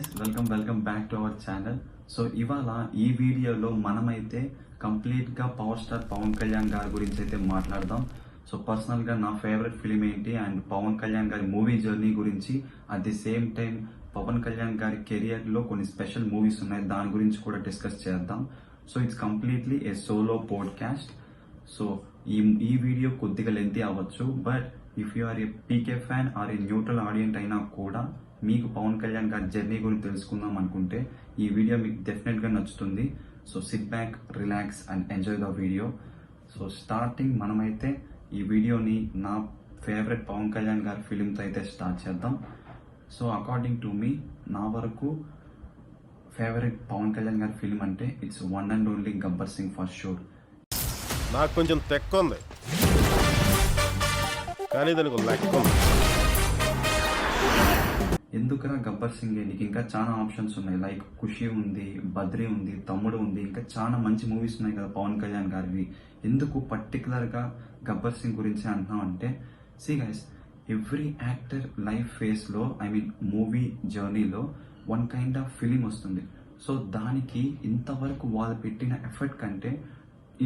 Guys welcome back to our channel. So ఇవాళ ఈ వీడియోలో మనమైతే కంప్లీట్గా పవర్ స్టార్ పవన్ కళ్యాణ్ గారి గురించి అయితే మాట్లాడదాం. సో పర్సనల్గా నా ఫేవరెట్ ఫిలిం ఏంటి అండ్ పవన్ కళ్యాణ్ గారి మూవీ జర్నీ గురించి, at the same time Pavan Kalyan గారి కెరియర్లో కొన్ని స్పెషల్ మూవీస్ ఉన్నాయి, దాని గురించి కూడా డిస్కస్ చేద్దాం. So it's completely a solo podcast. So ఈ వీడియో కొద్దిగా లెంతీ అవ్వచ్చు, but if you are a PK fan or a neutral audience అయినా కూడా మీకు పవన్ కళ్యాణ్ గారి జర్నీ గురించి తెలుసుకుందాం అనుకుంటే ఈ వీడియో మీకు డెఫినెట్గా నచ్చుతుంది. So SIT back, relax and enjoy the video. So starting మనమైతే ఈ వీడియోని నా ఫేవరెట్ పవన్ కళ్యాణ్ గారి ఫిలింతో అయితే స్టార్ట్ చేద్దాం. సో అకార్డింగ్ టు మీ, నా వరకు ఫేవరెట్ పవన్ కళ్యాణ్ గారి ఫిలిం అంటే it's one and only Gabbar sing for sure. నాకు కొంచెం తెక్క ఉంది, కానీ దానికి లెక్క ఉంది. ఎందుకురా గబ్బర్ సింగ్, నీకు ఇంకా చాలా ఆప్షన్స్ ఉన్నాయి, లైక్ ఖుషి ఉంది, బద్రీ ఉంది, తమ్ముడు ఉంది, ఇంకా చాలా మంచి మూవీస్ ఉన్నాయి కదా పవన్ కళ్యాణ్ గారివి. ఎందుకు పర్టికులర్గా గబ్బర్ సింగ్ గురించి అంటున్నాం అంటే, see guys, every actor life ఫేస్లో, ఐ మీన్ మూవీ జర్నీలో వన్ కైండ్ ఆఫ్ ఫిలిం వస్తుంది. సో దానికి ఇంతవరకు వాళ్ళు పెట్టిన ఎఫర్ట్ కంటే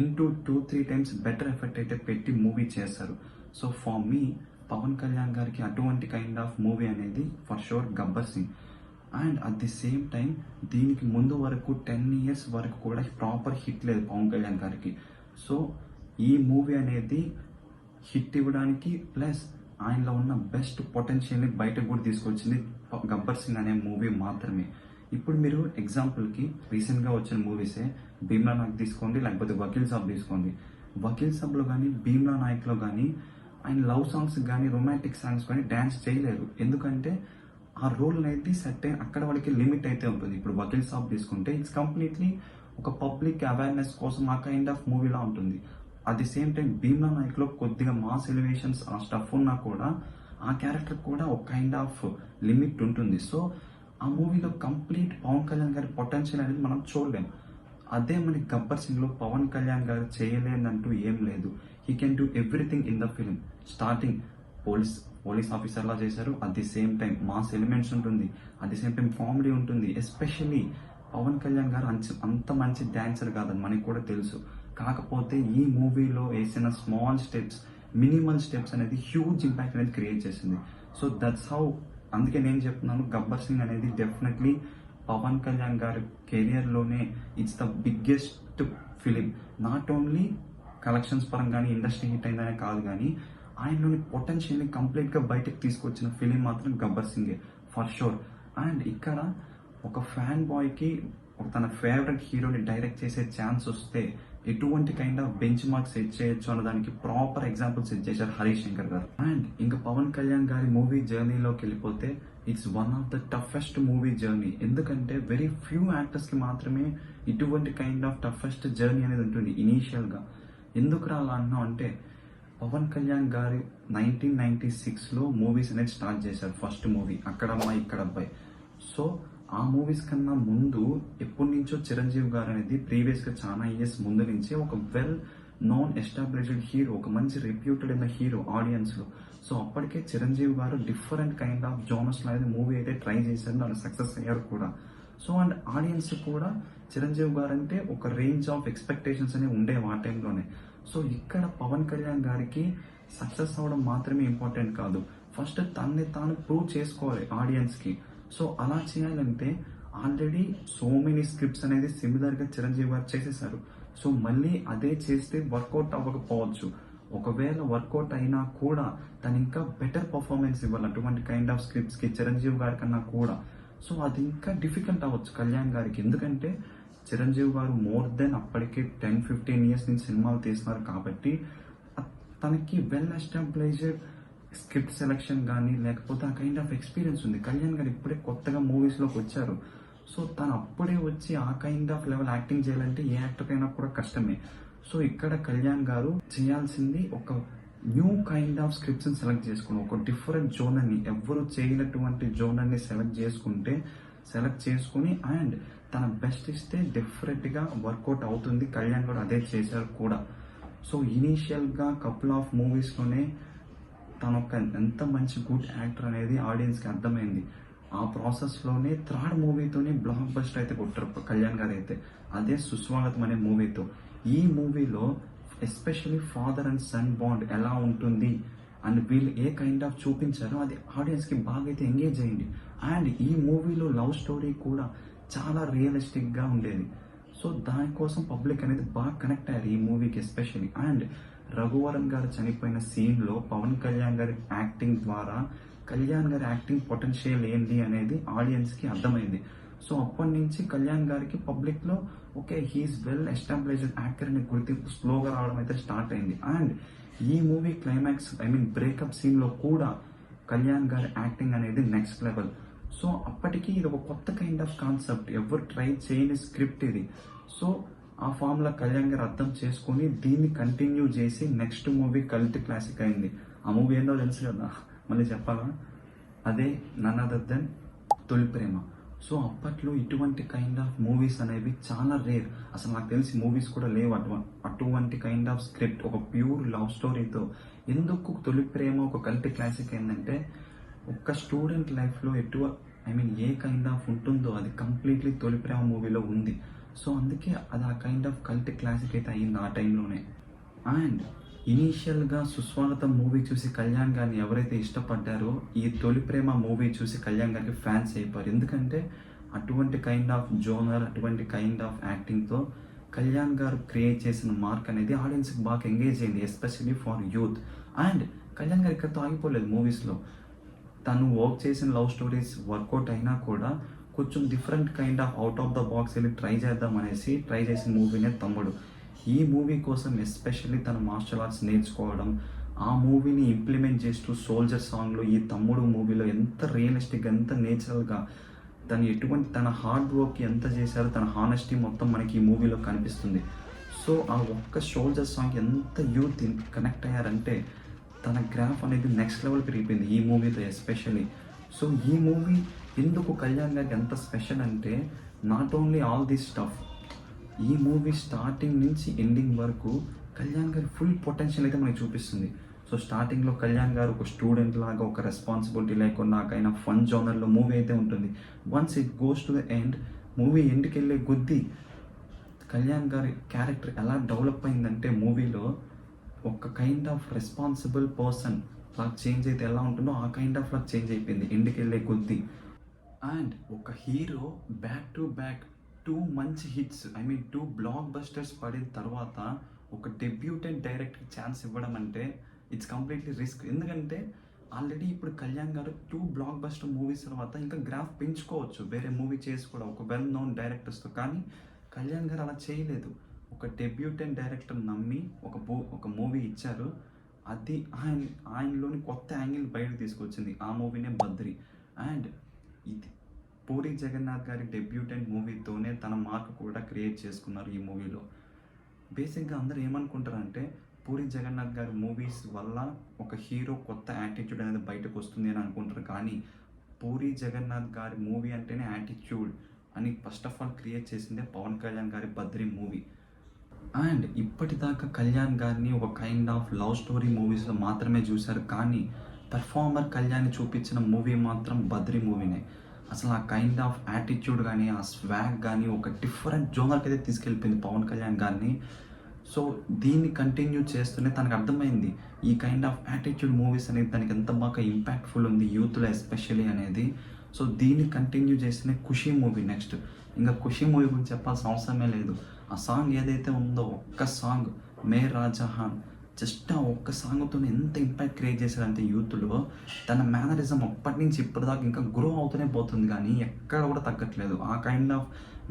ఇంటూ 2-3 టైమ్స్ బెటర్ ఎఫర్ట్ అయితే పెట్టి మూవీ చేస్తారు. So for me, Pavan Kalyan గారికి అటువంటి కైండ్ ఆఫ్ మూవీ అనేది for sure Gabbar Singh. And at the same time దీనికి ముందు వరకు 10 years వరకు కూడా ప్రాపర్ హిట్ లేదు పవన్ కళ్యాణ్ గారికి. సో ఈ మూవీ అనేది హిట్ ఇవ్వడానికి ప్లస్ ఆయనలో ఉన్న బెస్ట్ పొటెన్షియల్ని బయటకు కూడా తీసుకొచ్చింది గబ్బర్ సింగ్ అనే మూవీ మాత్రమే. ఇప్పుడు మీరు ఎగ్జాంపుల్కి రీసెంట్గా వచ్చిన మూవీసే భీమ్లా నాయక్ తీసుకోండి, లేకపోతే వకీల్ సాబ్ తీసుకోండి. వకీల్ సాబ్లో కానీ భీమ్లా నాయక్లో కానీ ఆయన లవ్ సాంగ్స్ కానీ రొమాంటిక్ సాంగ్స్ కానీ డ్యాన్స్ చేయలేరు, ఎందుకంటే ఆ రోల్ అనేది సెట్ అయిన అక్కడ వాళ్ళకి లిమిట్ అయితే ఉంటుంది. ఇప్పుడు వకీల్ సాబ్ తీసుకుంటే ఇట్స్ కంప్లీట్లీ ఒక పబ్లిక్ అవేర్నెస్ కోసం ఆ కైండ్ ఆఫ్ మూవీలా ఉంటుంది. At the same time Bheemla నాయక్లో కొద్దిగా మాస్ ఎలివేషన్స్ ఆ స్టఫ్ ఉన్నా కూడా ఆ క్యారెక్టర్ కూడా ఒక కైండ్ ఆఫ్ లిమిట్ ఉంటుంది. సో ఆ మూవీలో కంప్లీట్ పవన్ కళ్యాణ్ గారి పొటెన్షియల్ అనేది మనం చూడలేం. అదే మనకి గబ్బర్ సింగ్లో పవన్ కళ్యాణ్ గారు చేయలేదంటూ ఏం లేదు. He can do everything in the film. Starting police ఆఫీసర్లా చేశారు, at the same time mass elements ఉంటుంది, at the same time comedy ఉంటుంది. ఎస్పెషల్లీ పవన్ కళ్యాణ్ గారు అంత మంచి డాన్సర్ కాదని మనకి కూడా తెలుసు. కాకపోతే ఈ మూవీలో వేసిన స్మాల్ స్టెప్స్, మినిమల్ స్టెప్స్ అనేది హ్యూజ్ ఇంపాక్ట్ అనేది క్రియేట్ చేసింది. సో దట్స్ హౌ, అందుకే నేను చెప్తున్నాను గబ్బర్ సింగ్ అనేది డెఫినెట్లీ పవన్ కళ్యాణ్ గారి కెరియర్లోనే it's the biggest film. Not only collections పరంగానే ఇండస్ట్రీ హిట్ అయిందనే కాదు, కానీ ఆయనలోని పొటెన్షియల్ని కంప్లీట్గా బయటకు తీసుకొచ్చిన ఫిలిం మాత్రం గబ్బర్ సింగే ఫర్ షూర్. అండ్ ఇక్కడ ఒక ఫ్యాన్ బాయ్కి తన ఫేవరెట్ హీరోని డైరెక్ట్ చేసే ఛాన్స్ వస్తే ఎటువంటి kind of bench mark set చేయొచ్చు అన్న దానికి ప్రాపర్ ఎగ్జాంపుల్ సెట్ చేశారు హరీష్ శంకర్ గారు. అండ్ ఇంకా పవన్ కళ్యాణ్ గారి మూవీ జర్నీలోకి వెళ్ళిపోతే it's one of the toughest movie journey. ఎందుకంటే వెరీ ఫ్యూ యాక్టర్స్కి మాత్రమే ఇటువంటి కైండ్ ఆఫ్ టఫెస్ట్ జర్నీ అనేది ఉంటుంది ఇనీషియల్గా. ఎందుకు అలా అంటున్నాం అంటే, పవన్ కళ్యాణ్ గారి 1996లో మూవీస్ అనేది స్టార్ట్ చేశారు. ఫస్ట్ మూవీ అక్కడమ్మాయి ఇక్కడ అబ్బాయి. సో ఆ మూవీస్ కన్నా ముందు ఎప్పటి నుంచో చిరంజీవి గారు అనేది ప్రీవియస్గా చాలా ఇయర్స్ ముందు నుంచే ఒక వెల్ నోన్ ఎస్టాబ్లిష్డ్ హీరో, ఒక మంచి రెప్యూటెడ్ అయిన హీరో ఆడియన్స్లో. సో అప్పటికే చిరంజీవి గారు డిఫరెంట్ కైండ్ ఆఫ్ జోనర్స్లో అనేది మూవీ అయితే ట్రై చేశారు, దాన్ని సక్సెస్ అయ్యారు కూడా. సో అండ్ ఆడియన్స్ కూడా చిరంజీవి గారు అంటే ఒక రేంజ్ ఆఫ్ ఎక్స్పెక్టేషన్స్ అనేవి ఉండేవి ఆ టైంలోనే. సో ఇక్కడ పవన్ కళ్యాణ్ గారికి సక్సెస్ అవ్వడం మాత్రమే ఇంపార్టెంట్ కాదు, ఫస్ట్ తనని తాను ప్రూవ్ చేసుకోవాలి ఆడియన్స్కి. సో అలా చేయాలంటే ఆల్రెడీ సో మెనీ స్క్రిప్ట్స్ అనేది సిమిలర్గా చిరంజీవి గారు చేసేసారు. సో మళ్ళీ అదే చేస్తే వర్కౌట్ అవ్వకపోవచ్చు, ఒకవేళ వర్కౌట్ అయినా కూడా తను ఇంకా బెటర్ పర్ఫార్మెన్స్ ఇవ్వాలి అటువంటి కైండ్ ఆఫ్ స్క్రిప్ట్స్కి చిరంజీవి గారి కన్నా కూడా. సో అది ఇంకా డిఫికల్ట్ అవ్వచ్చు కళ్యాణ్ గారికి, ఎందుకంటే చిరంజీవి గారు మోర్ దెన్ అప్పటికే 10-15 years నుంచి సినిమాలు తీస్తున్నారు కాబట్టి తనకి వెల్ ఎస్టాబ్లిష్డ్ స్క్రిప్ట్ సెలెక్షన్ కానీ లేకపోతే ఆ కైండ్ ఆఫ్ ఎక్స్పీరియన్స్ ఉంది. కళ్యాణ్ గారు ఇప్పుడే కొత్తగా మూవీస్లోకి వచ్చారు. సో తను అప్పుడే వచ్చి ఆ కైండ్ ఆఫ్ లెవెల్ యాక్టింగ్ చేయాలంటే ఏ యాక్టర్ అయినా కూడా కష్టమే. సో ఇక్కడ కళ్యాణ్ గారు చేయాల్సింది ఒక న్యూ కైండ్ ఆఫ్ స్క్రిప్ట్స్ని సెలెక్ట్ చేసుకుని, ఒక డిఫరెంట్ జోనర్ని, ఎవరు చేయనటువంటి జోనర్ని సెలెక్ట్ చేసుకుని అండ్ తన బెస్ట్ ఇస్తే డెఫినెట్గా వర్కౌట్ అవుతుంది. కళ్యాణ్ గారు అదే చేశారు కూడా. సో ఇనీషియల్గా కపుల్ ఆఫ్ మూవీస్లోనే తను ఒక ఎంత మంచి గుడ్ యాక్టర్ అనేది ఆడియన్స్కి అర్థమైంది. ఆ ప్రాసెస్లోనే థర్డ్ మూవీతోనే బ్లాక్ బస్టర్ అయితే కొట్టారు కళ్యాణ్ గారు అయితే, అదే సుస్వాగతం అనే మూవీతో. ఈ మూవీలో especially father and sun bond ఎలా ఉంటుంది అండ్ వీళ్ళు ఏ కైండ్ ఆఫ్ చూపించారో అది ఆడియన్స్కి బాగా అయితే ఎంగేజ్ అయ్యింది. అండ్ ఈ మూవీలో లవ్ స్టోరీ కూడా చాలా రియలిస్టిక్గా ఉండేది. సో దానికోసం పబ్లిక్ అనేది బాగా కనెక్ట్ అయ్యారు ఈ మూవీకి ఎస్పెషల్లీ. అండ్ రఘువరన్ గారు చనిపోయిన సీన్లో పవన్ కళ్యాణ్ గారి యాక్టింగ్ ద్వారా కళ్యాణ్ గారి యాక్టింగ్ పొటెన్షియల్ ఏంటి అనేది ఆడియన్స్కి అర్థమైంది. సో అప్పటి నుంచి కళ్యాణ్ గారికి పబ్లిక్లో okay he's well established actor అనే గుర్తింపు స్లోగా రావడం అయితే స్టార్ట్ అయింది. అండ్ ఈ మూవీ క్లైమాక్స్ బ్రేకప్ సీన్లో కూడా కళ్యాణ్ గారి యాక్టింగ్ అనేది నెక్స్ట్ లెవెల్. సో అప్పటికి ఇది ఒక కొత్త కైండ్ ఆఫ్ కాన్సెప్ట్, ఎవరు ట్రై చేయని స్క్రిప్ట్ ఇది. సో ఆ ఫామ్లో కళ్యాణ్ గారు అర్థం చేసుకొని దీన్ని కంటిన్యూ చేసి నెక్స్ట్ మూవీ కల్ట్ క్లాసిక్ అయింది. ఆ మూవీ ఏందో తెలుసు కదా, మళ్ళీ చెప్పాలా? అదే నన్ అదర్ దెన్ తొలి ప్రేమ. సో అప్పట్లో ఇటువంటి కైండ్ ఆఫ్ మూవీస్ అనేవి చాలా రేర్. అసలు నాకు తెలిసి మూవీస్ కూడా లేవు అటువంటి కైండ్ ఆఫ్ స్క్రిప్ట్, ఒక ప్యూర్ లవ్ స్టోరీతో. ఎందుకు తొలి ప్రేమ ఒక కల్ట్ క్లాసిక్ ఏంటంటే ఒక స్టూడెంట్ లైఫ్లో ఏ కైండ్ ఆఫ్ ఉంటుందో అది కంప్లీట్లీ తొలి ప్రేమ మూవీలో ఉంది. సో అందుకే అది ఆ కైండ్ ఆఫ్ కల్ట్ క్లాసిక్ అయితే అయింది ఆ టైంలోనే. అండ్ ఇనీషియల్గా సుస్వాగతం మూవీ చూసి కళ్యాణ్ గారిని ఎవరైతే ఇష్టపడ్డారో ఈ తొలి ప్రేమ మూవీ చూసి కళ్యాణ్ గారికి ఫ్యాన్స్ అయిపోయారు. ఎందుకంటే అటువంటి కైండ్ ఆఫ్ జోనర్, అటువంటి కైండ్ ఆఫ్ యాక్టింగ్తో కళ్యాణ్ గారు క్రియేట్ చేసిన మార్క్ అనేది ఆడియన్స్కి బాగా ఎంగేజ్ అయింది, especially for youth. And Kalyan గారు ఇక్కడతో ఆగిపోలేదు మూవీస్లో. తను వర్క్ చేసిన లవ్ స్టోరీస్ వర్కౌట్ అయినా కూడా కొంచెం different kind of out of the box వెళ్ళి ట్రై చేద్దాం అనేసి ట్రై చేసిన మూవీనే తమ్ముడు. ఈ మూవీ కోసం ఎస్పెషల్లీ తన మార్షల్ ఆర్ట్స్ నేర్చుకోవడం, ఆ మూవీని ఇంప్లిమెంట్ చేస్తూ సోల్జర్ సాంగ్లో ఈ తమ్ముడు మూవీలో ఎంత రియలిస్టిక్గా, ఎంత నేచురల్గా తన హార్డ్ వర్క్ ఎంత చేశారో, తన హానెస్టీ మొత్తం మనకి ఈ మూవీలో కనిపిస్తుంది. సో ఆ ఒక్క సోల్జర్ సాంగ్ ఎంత యూత్ కనెక్ట్ అయ్యారంటే తన గ్రాఫ్ అనేది నెక్స్ట్ లెవెల్ పెరిగిపోయింది ఈ మూవీతో ఎస్పెషల్లీ. సో ఈ మూవీ ఎందుకు కళ్యాణ్ గారికి ఎంత స్పెషల్ అంటే not only all this stuff, ఈ మూవీ స్టార్టింగ్ నుంచి ఎండింగ్ వరకు కళ్యాణ్ గారి ఫుల్ పొటెన్షియల్ అయితే మనకి చూపిస్తుంది. సో స్టార్టింగ్లో కళ్యాణ్ గారు ఒక స్టూడెంట్ లాగా, ఒక రెస్పాన్సిబిలిటీ లేకుండా నాకైనా ఫన్ జోనర్లో మూవీ అయితే ఉంటుంది. Once it goes to the end, movie ఎండ్కి వెళ్ళే కొద్దీ కళ్యాణ్ గారి క్యారెక్టర్ ఎలా డెవలప్ అయిందంటే మూవీలో ఒక కైండ్ ఆఫ్ రెస్పాన్సిబుల్ పర్సన్ లాగా చేంజ్ అయితే ఎలా ఉంటుందో ఆ కైండ్ ఆఫ్ లాగా చేంజ్ అయిపోయింది ఎండ్కి వెళ్ళే కొద్దీ. అండ్ ఒక హీరో బ్యాక్ టు బ్యాక్ 2 మంచి హిట్స్, 2 బ్లాక్ బస్టర్స్ పడిన తర్వాత ఒక డెబ్యూటెంట్ డైరెక్టర్ ఛాన్స్ ఇవ్వడం అంటే ఇట్స్ కంప్లీట్లీ రిస్క్. ఎందుకంటే ఆల్రెడీ ఇప్పుడు కళ్యాణ్ గారు 2 బ్లాక్ బస్టర్ మూవీస్ తర్వాత ఇంకా గ్రాఫ్ పెంచుకోవచ్చు వేరే మూవీ చేసి కూడా ఒక వెల్ నోన్ డైరెక్టర్స్తో. కానీ కళ్యాణ్ గారు అలా చేయలేదు. ఒక డెబ్యూటెంట్ డైరెక్టర్ నమ్మి ఒక మూవీ ఇచ్చారు. అది ఆయనలోని కొత్త యాంగిల్ బయటకు తీసుకొచ్చింది. ఆ మూవీనే బద్రి. అండ్ ఇది పూరి జగన్నాథ్ గారి డెబ్యూటెంట్ మూవీతోనే తన మార్క్ కూడా క్రియేట్ చేసుకున్నారు ఈ మూవీలో. బేసిక్గా అందరూ ఏమనుకుంటారంటే పూరి జగన్నాథ్ గారి మూవీస్ వల్ల ఒక హీరో కొత్త యాటిట్యూడ్ అనేది బయటకు వస్తుంది అని అనుకుంటారు. కానీ పూరి జగన్నాథ్ గారి మూవీ అంటేనే యాటిట్యూడ్ అని ఫస్ట్ ఆఫ్ ఆల్ క్రియేట్ చేసిందే పవన్ కళ్యాణ్ గారి బద్రి మూవీ. అండ్ ఇప్పటిదాకా కళ్యాణ్ గారిని ఒక కైండ్ ఆఫ్ లవ్ స్టోరీ మూవీస్లో మాత్రమే చూశారు. కానీ పెర్ఫార్మర్ కళ్యాణ్ని చూపించిన మూవీ మాత్రం బద్రి మూవీనే. అసలు ఆ కైండ్ ఆఫ్ యాటిట్యూడ్ కానీ, ఆ స్వాగ్ కానీ ఒక డిఫరెంట్ జోనర్కి అయితే తీసుకెళ్ళిపోయింది పవన్ కళ్యాణ్ గారిని. సో దీన్ని కంటిన్యూ చేస్తూనే తనకు అర్థమైంది ఈ కైండ్ ఆఫ్ యాటిట్యూడ్ మూవీస్ అనేది దానికి ఎంత బాగా ఇంపాక్ట్ఫుల్ ఉంది యూత్లో ఎస్పెషల్లీ అనేది. సో దీన్ని కంటిన్యూ చేస్తేనే ఖుషీ మూవీ నెక్స్ట్. ఇంకా ఖుషీ మూవీ గురించి చెప్పాల్సిన అవసరమే లేదు. ఆ సాంగ్ ఏదైతే ఉందో ఒక్క సాంగ్ మే రాజహాన్, జస్ట్ ఆ ఒక్క సాంగ్తో ఎంత ఇంపాక్ట్ క్రియేట్ చేశారంటే యూత్లో తన మేనరిజం అప్పటి నుంచి ఇప్పటిదాకా ఇంకా గ్రో అవుతూనే పోతుంది కానీ ఎక్కడ కూడా తగ్గట్లేదు. ఆ కైండ్ ఆఫ్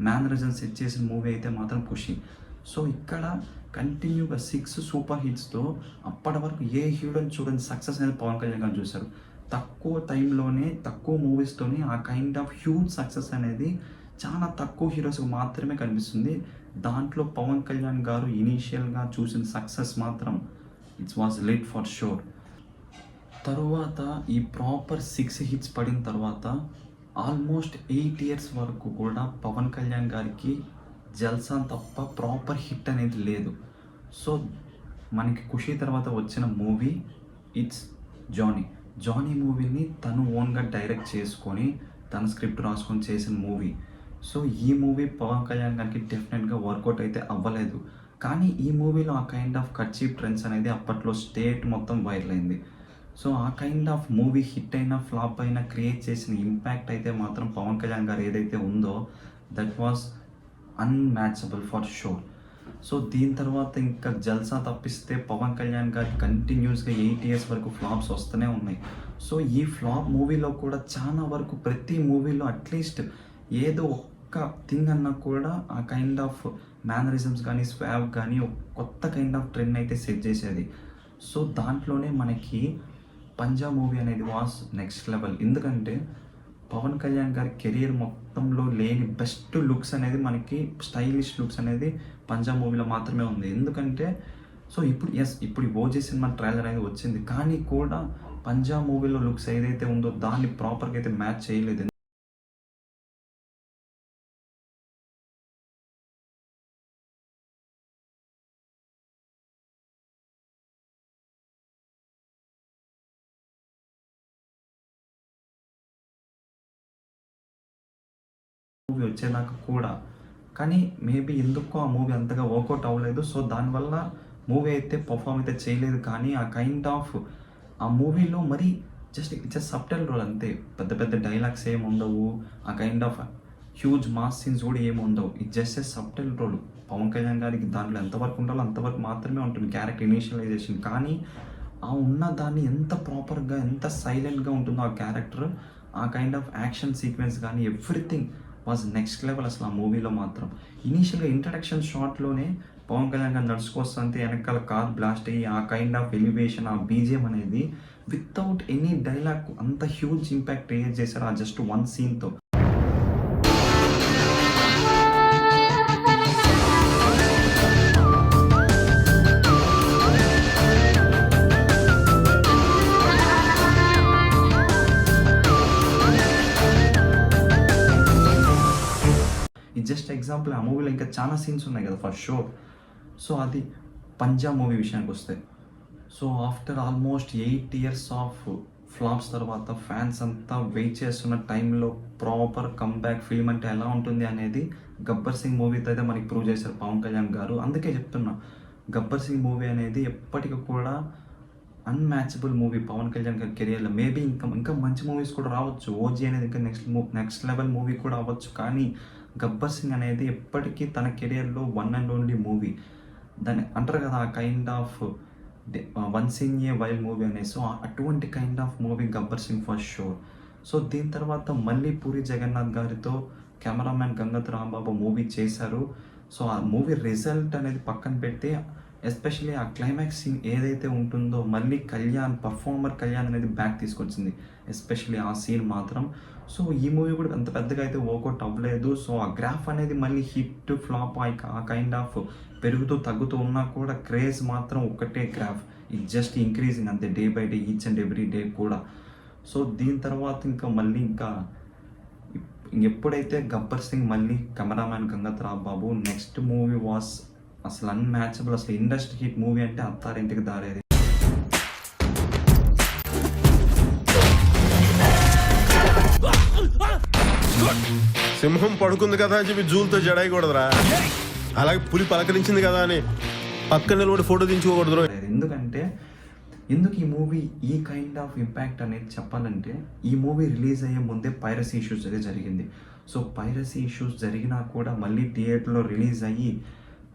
మేనరిజం సెట్ చేసిన మూవీ అయితే మాత్రం ఖుషి. సో ఇక్కడ కంటిన్యూగా 6 సూపర్ హిట్స్తో అప్పటి వరకు ఏ హీరోని చూడని సక్సెస్ అనేది పవన్ కళ్యాణ్ గారు చూశారు. తక్కువ టైంలోనే తక్కువ మూవీస్తోనే ఆ కైండ్ ఆఫ్ హ్యూజ్ సక్సెస్ అనేది చాలా తక్కువ హీరోస్కి మాత్రమే కనిపిస్తుంది. దాంట్లో పవన్ కళ్యాణ్ గారు ఇనీషియల్గా చూసిన సక్సెస్ మాత్రం it's was late for sure. తరువాత ఈ ప్రాపర్ 6 హిట్స్ పడిన తర్వాత ఆల్మోస్ట్ 8 ఇయర్స్ వరకు కూడా పవన్ కళ్యాణ్ గారికి జల్సా తప్ప ప్రాపర్ హిట్ అనేది లేదు. సో మనకి ఖుషి తర్వాత వచ్చిన మూవీ ఇట్స్ జానీ మూవీని తను ఓన్గా డైరెక్ట్ చేసుకొని తన స్క్రిప్ట్ రాసుకొని చేసిన మూవీ. సో ఈ మూవీ పవన్ కళ్యాణ్ గారికి డెఫినెట్గా వర్కౌట్ అయితే అవ్వలేదు. కానీ ఈ మూవీలో ఆ కైండ్ ఆఫ్ కర్చీప్ ట్రెండ్స్ అనేది అప్పట్లో స్టేట్ మొత్తం వైరల్ అయింది. సో ఆ కైండ్ ఆఫ్ మూవీ హిట్ అయినా ఫ్లాప్ అయినా క్రియేట్ చేసిన ఇంపాక్ట్ అయితే మాత్రం పవన్ కళ్యాణ్ గారు ఏదైతే ఉందో that was unmatchable for sure. So దీని తర్వాత ఇంకా జల్సా తప్పిస్తే పవన్ కళ్యాణ్ గారి కంటిన్యూస్గా 8 years వరకు ఫ్లాప్స్ వస్తూనే ఉన్నాయి. సో ఈ ఫ్లాప్ మూవీలో కూడా చాలా వరకు ప్రతి మూవీలో అట్లీస్ట్ ఏదో ఒక్క థింగ్ అన్నా కూడా ఆ కైండ్ ఆఫ్ మేనరిజమ్స్ కానీ స్వాగ్ కానీ ఒక కొత్త కైండ్ ఆఫ్ ట్రెండ్ అయితే సెట్ చేసేది. సో దాంట్లోనే మనకి పంజాబ్ మూవీ అనేది వాస్ నెక్స్ట్ లెవెల్. ఎందుకంటే పవన్ కళ్యాణ్ గారి కెరియర్ మొత్తంలో లేని బెస్ట్ లుక్స్ అనేది మనకి స్టైలిష్ లుక్స్ అనేది పంజాబ్ మూవీలో మాత్రమే ఉంది. ఎందుకంటే సో ఇప్పుడు ఓజీ సినిమా ట్రైలర్ అనేది వచ్చింది, కానీ కూడా పంజాబ్ మూవీలో లుక్స్ ఏదైతే ఉందో దాన్ని ప్రాపర్గా అయితే మ్యాచ్ చేయలేదు. మూవీ వచ్చేదాకా కూడా, కానీ మేబీ ఎందుకో ఆ మూవీ అంతగా వర్కౌట్ అవ్వలేదు. సో దానివల్ల మూవీ అయితే పర్ఫామ్ అయితే చేయలేదు. కానీ ఆ కైండ్ ఆఫ్ ఆ మూవీలో మరి జస్ట్ సబ్టైల్ రోల్ అంతే, పెద్ద పెద్ద డైలాగ్స్ ఏమి ఉండవు, ఆ kind of huge mass scenes కూడా ఏమి ఉండవు. ఇది జస్ట్ సబ్టైల్ రోల్. పవన్ కళ్యాణ్ గారికి దాంట్లో ఎంతవరకు ఉండాలో అంతవరకు మాత్రమే ఉంటుంది క్యారెక్టర్ ఇనిషియలైజేషన్. కానీ ఆ ఉన్న దాన్ని ఎంత ప్రాపర్గా ఎంత సైలెంట్గా ఉంటుందో ఆ క్యారెక్టర్, ఆ కైండ్ ఆఫ్ యాక్షన్ సీక్వెన్స్ కానీ ఎవ్రీథింగ్ వాజ్ నెక్స్ట్ లెవెల్ అసలు ఆ మూవీలో మాత్రం. ఇనీషియల్గా ఇంట్రడక్షన్ షాట్లోనే పవన్ కళ్యాణ్ గారు నడుచుకొస్తుంటే వెనకాల కార్ బ్లాస్ట్ అయ్యి ఆ కైండ్ ఆఫ్ ఎలివేషన్, ఆ బీజిఎం అనేది వితౌట్ ఎనీ డైలాగ్ అంత హ్యూజ్ ఇంపాక్ట్ క్రియేట్ చేశారు ఆ జస్ట్ వన్ సీన్తో. ఇది జస్ట్ ఎగ్జాంపుల్. ఆ మూవీలో ఇంకా చాలా సీన్స్ ఉన్నాయి కదా ఫర్ షూర్. సో అది పంజాబ్ మూవీ విషయానికి వస్తే, so after almost 8 years of flops తర్వాత ఫ్యాన్స్ అంతా వెయిట్ చేస్తున్న టైంలో ప్రాపర్ కమ్బ్యాక్ ఫిల్మ్ అంటే ఎలా ఉంటుంది అనేది గబ్బర్ సింగ్ మూవీతో అయితే మనకి ప్రూవ్ చేశారు పవన్ కళ్యాణ్ గారు. అందుకే చెప్తున్నా, గబ్బర్ సింగ్ మూవీ అనేది ఎప్పటికీ కూడా అన్మ్యాచబుల్ మూవీ పవన్ కళ్యాణ్ గారి కెరియర్లో. మేబీ ఇంకా మంచి మూవీస్ కూడా రావచ్చు, ఓజీ అనేది ఇంకా నెక్స్ట్ లెవెల్ మూవీ కూడా అవ్వచ్చు. కానీ గబ్బర్ సింగ్ అనేది ఎప్పటికీ తన కెరియర్లో వన్ అండ్ ఓన్లీ మూవీ. దాన్ని అంటారు కదా ఆ kind of once in a wild movie అనేది. సో అటువంటి kind of movie Gabbar sing for sure. So దీని తర్వాత మళ్ళీ పూరి జగన్నాథ్ గారితో కెమెరామ్యాన్ గంగత్ రాంబాబు మూవీ చేశారు. సో ఆ మూవీ రిజల్ట్ అనేది పక్కన పెడితే ఎస్పెషలీ ఆ క్లైమాక్స్ సీన్ ఏదైతే ఉంటుందో మళ్ళీ పర్ఫార్మర్ కళ్యాణ్ అనేది బ్యాక్ తీసుకొచ్చింది, ఎస్పెషలీ ఆ సీన్ మాత్రం. సో ఈ మూవీ కూడా అంత పెద్దగా అయితే వర్కౌట్ అవ్వలేదు. సో ఆ గ్రాఫ్ అనేది మళ్ళీ హిట్ ఫ్లాప్ ఆ కైండ్ ఆఫ్ పెరుగుతూ తగ్గుతూ ఉన్నా కూడా క్రేజ్ మాత్రం ఒకటే గ్రాఫ్, ఇది జస్ట్ ఇంక్రీజింగ్ అంతే day by day, each and every day కూడా. సో దీని తర్వాత ఇంకా ఎప్పుడైతే గబ్బర్ సింగ్ మళ్ళీ కెమెరామ్యాన్ గంగత్ రాంబాబు నెక్స్ట్ మూవీ వాస్ అసలు అన్మ్యాచబుల్. అసలు ఇండస్ట్రీ హిట్ మూవీ అంటే అత్తారింటికి దారేది. సింహం పడుకుంది కదా అని చెప్పి జూలతో జడాయకూడదురా, అలాగే పులి పలకరించింది కదా అని పక్కన నిలబడి ఫోటో దించుకోకూడదు. ఎందుకు ఈ మూవీ ఈ కైండ్ ఆఫ్ ఇంపాక్ట్ అనేది చెప్పాలంటే, ఈ మూవీ రిలీజ్ అయ్యే ముందే పైరసీ ఇష్యూస్ అయితే జరిగింది. సో పైరసీ ఇష్యూస్ జరిగినా కూడా మళ్ళీ థియేటర్లో రిలీజ్ అయ్యి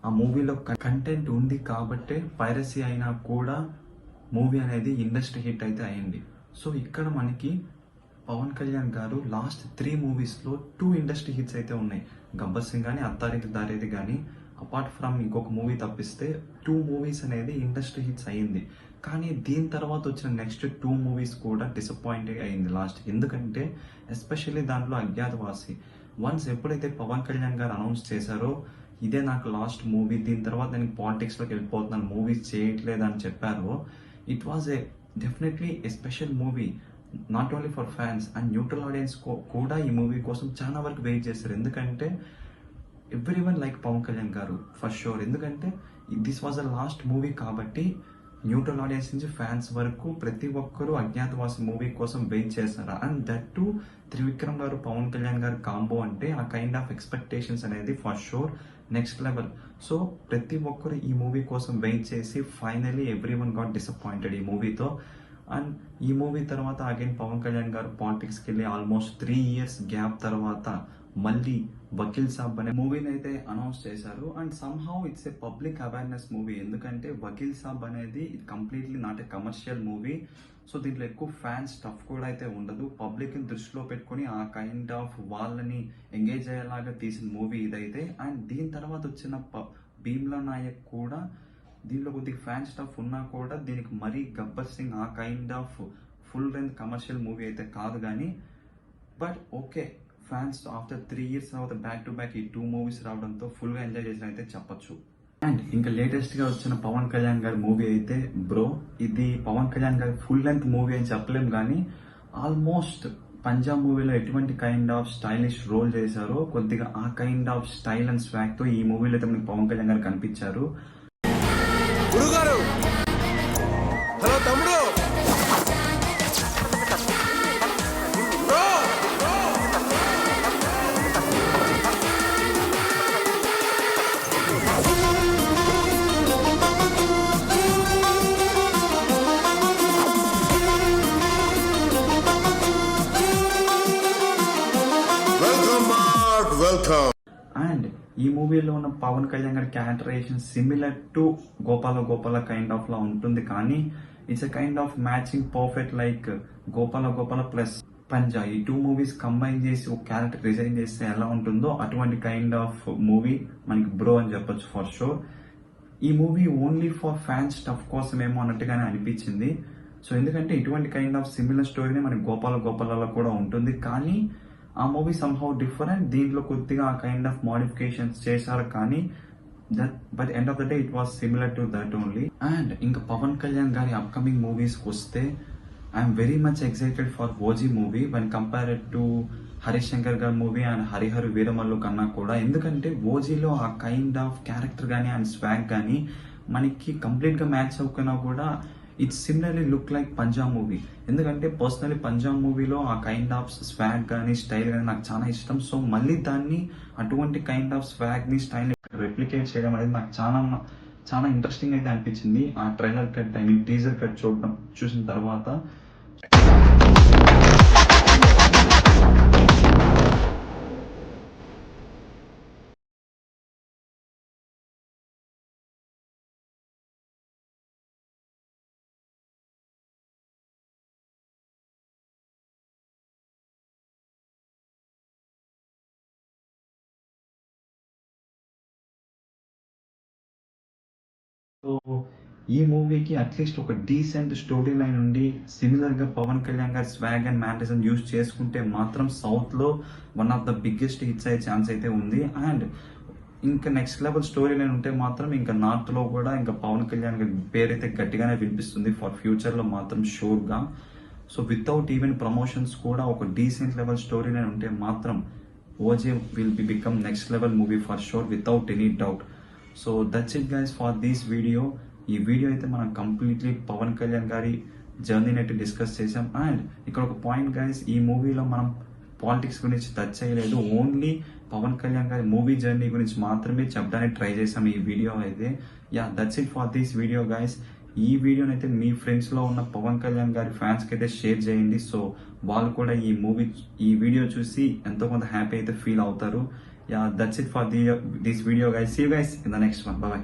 ఆ మూవీలో కంటెంట్ ఉంది కాబట్టే పైరసీ అయినా కూడా మూవీ అనేది ఇండస్ట్రీ హిట్ అయితే అయింది. సో ఇక్కడ మనకి పవన్ కళ్యాణ్ గారు లాస్ట్ 3 మూవీస్లో 2 ఇండస్ట్రీ హిట్స్ అయితే ఉన్నాయి. గబ్బర్ సింగ్ కానీ అత్తారింటి దారేది కానీ అపార్ట్ ఫ్రమ్ ఇంకొక మూవీ తప్పిస్తే 2 మూవీస్ అనేది ఇండస్ట్రీ హిట్స్ అయ్యింది. కానీ దీని తర్వాత వచ్చిన నెక్స్ట్ 2 మూవీస్ కూడా డిసప్పాయింటింగ్ అయింది లాస్ట్. ఎందుకంటే ఎస్పెషల్లీ దాంట్లో అజ్ఞాతవాసి వన్స్ ఎప్పుడైతే పవన్ కళ్యాణ్ గారు అనౌన్స్ చేశారో ఇదే నాకు లాస్ట్ మూవీ, దీని తర్వాత నేను పాలిటిక్స్లోకి వెళ్ళిపోతున్నాను, మూవీస్ చేయట్లేదని చెప్పారో, it was definitely a special movie not only for fans and neutral audience కూడా ఈ మూవీ కోసం చాలా వరకు వెయిట్ చేస్తారు. ఎందుకంటే everyone like Pavan Kalyan garu for sure. ఎందుకంటే this was a last movie కాబట్టి న్యూట్రల్ ఆడియన్స్ నుంచి ఫ్యాన్స్ వరకు ప్రతి ఒక్కరూ అజ్ఞాతవాసి మూవీ కోసం వెయిట్ చేస్తారు. And that too Trivikram garu Pavan Kalyan garu combo అంటే ఆ కైండ్ ఆఫ్ ఎక్స్పెక్టేషన్స్ అనేది for sure next level. So ప్రతి ఒక్కరు ఈ మూవీ కోసం వెయిట్ చేసి finally every one got disappointed ఈ మూవీతో. అండ్ ఈ మూవీ తర్వాత అగైన్ పవన్ కళ్యాణ్ గారు పాలిటిక్స్కి వెళ్ళి ఆల్మోస్ట్ 3 years గ్యాప్ తర్వాత మళ్ళీ వకీల్ సాబ్ అనే మూవీని అయితే అనౌన్స్ చేశారు. And somehow it's a public awareness movie, ఎందుకంటే వకీల్ సాబ్ అనేది completely not a commercial movie. So దీంట్లో ఎక్కువ ఫ్యాన్స్ స్టఫ్ కూడా అయితే ఉండదు. పబ్లిక్ ని దృష్టిలో పెట్టుకుని ఆ కైండ్ ఆఫ్ వాళ్ళని ఎంగేజ్ అయ్యేలాగా తీసిన మూవీ ఇదైతే. అండ్ దీని తర్వాత వచ్చిన భీమ్లా నాయక్ కూడా దీనిలో కొద్దిగా ఫ్యాన్ స్టఫ్ ఉన్నా కూడా దీనికి మరీ గబ్బర్ సింగ్ ఆ kind of full length commercial movie అయితే కాదు. కానీ but okay, fans after 3 years తర్వాత బ్యాక్ టు బ్యాక్ ఈ 2 movies రావడంతో ఫుల్ గా ఎంజాయ్ చేసిన అయితే చెప్పొచ్చు. అండ్ ఇంకా లేటెస్ట్ గా వచ్చిన పవన్ కళ్యాణ్ గారి మూవీ అయితే బ్రో, ఇది పవన్ కళ్యాణ్ గారి ఫుల్ లెంత్ మూవీ అని చెప్పలేం కానీ ఆల్మోస్ట్ పంజాబ్ మూవీలో ఎటువంటి కైండ్ ఆఫ్ స్టైలిష్ రోల్ చేశారో కొద్దిగా ఆ kind of style and swag తో ఈ మూవీలో అయితే మనకి పవన్ కళ్యాణ్ గారు కనిపించారు. గురుగారు, హలో తమ్ముడు. వెల్కమ్. అండ్ ఈ మూవీలో ఉన్న పవన్ కళ్యాణ్ గారి characterization similar to Gopala kind of లా ఉంటుంది, కానీ it's a kind of matching perfect like Gopala plus Panja ఈ 2 movies కంబైన్ చేసి ఒక క్యారెక్టర్ డిజైన్ చేస్తే ఎలా ఉంటుందో అటువంటి కైండ్ ఆఫ్ మూవీ మనకి బ్రో అని చెప్పొచ్చు ఫర్ షూర్. ఈ movie only for fans stuff కోసమేమో అన్నట్టుగానే అనిపించింది. సో ఎందుకంటే ఇటువంటి కైండ్ ఆఫ్ సిమిలర్ స్టోరీనే మనకి గోపాలలో కూడా ఉంటుంది, కానీ ఆ మూవీ సమ్హౌ డిఫరెంట్. దీంట్లో కొద్దిగా ఆ కైండ్ ఆఫ్ మోడిఫికేషన్స్ చేశారు, కానీ but end of the day it was similar to that only. And ఇంకా పవన్ కళ్యాణ్ గారి అప్కమింగ్ మూవీస్ వస్తే I'm very much excited for OG movie when compared to Harish Shankar గారి మూవీ అండ్ హరిహర వీరమల్లు కన్నా కూడా. ఎందుకంటే ఓజీలో ఆ కైండ్ ఆఫ్ క్యారెక్టర్ కానీ అండ్ స్వాగ్ కానీ మనకి కంప్లీట్ గా మ్యాచ్ అవ్వకున్నా కూడా it's similarly look like Punjab movie. ఎందుకంటే పర్సనలీ పంజాబ్ మూవీలో ఆ కైండ్ ఆఫ్ స్వాగ్ కానీ స్టైల్ కానీ నాకు చాలా ఇష్టం. సో మళ్ళీ దాన్ని అటువంటి కైండ్ ఆఫ్ స్వాగ్ ని స్టైల్ రెప్లికేట్ చేయడం అనేది నాకు చాలా ఇంట్రెస్టింగ్ అయితే అనిపించింది. ఆ ట్రైలర్ కట్ టీజర్ కట్ చూసిన తర్వాత. సో ఈ మూవీకి అట్లీస్ట్ ఒక డీసెంట్ స్టోరీ లైన్ ఉండి సిమిలర్ గా పవన్ కళ్యాణ్ గారి స్వాగ్ అండ్ మ్యానరిజం యూజ్ చేసుకుంటే మాత్రం సౌత్ లో one of the biggest hits అయ్యే ఛాన్స్ అయితే ఉంది. అండ్ ఇంకా నెక్స్ట్ లెవెల్ స్టోరీ లైన్ ఉంటే మాత్రం ఇంకా నార్త్ లో కూడా ఇంకా పవన్ కళ్యాణ్ గారి పేరైతే గట్టిగానే వినిపిస్తుంది ఫర్ ఫ్యూచర్ లో మాత్రం షూర్ గా. సో వితౌట్ ఈవెన్ ప్రమోషన్స్ కూడా ఒక డీసెంట్ లెవెల్ స్టోరీ లైన్ ఉంటే మాత్రం OJ will be become next level movie for sure without any doubt. So that's it guys for this video. ఈ వీడియో అయితే మనం కంప్లీట్లీ పవన్ కళ్యాణ్ గారి జర్నీని అయితే డిస్కస్ చేసాం. అండ్ ఇక్కడ ఒక పాయింట్ గైస్, ఈ మూవీలో మనం పాలిటిక్స్ గురించి టచ్ చేయలేదు, ఓన్లీ పవన్ కళ్యాణ్ గారి మూవీ జర్నీ గురించి మాత్రమే చెప్పడానికి ట్రై చేసాం ఈ వీడియో అయితే. Yeah that's it for this video guys. ఈ వీడియోని అయితే మీ ఫ్రెండ్స్ లో ఉన్న పవన్ కళ్యాణ్ గారి ఫ్యాన్స్ కి అయితే షేర్ చేయండి. సో వాళ్ళు కూడా ఈ వీడియో చూసి ఎంతో కొంత హ్యాపీ అయితే ఫీల్ అవుతారు. Yeah, that's it for this video guys. See you guys in the next one. Bye bye.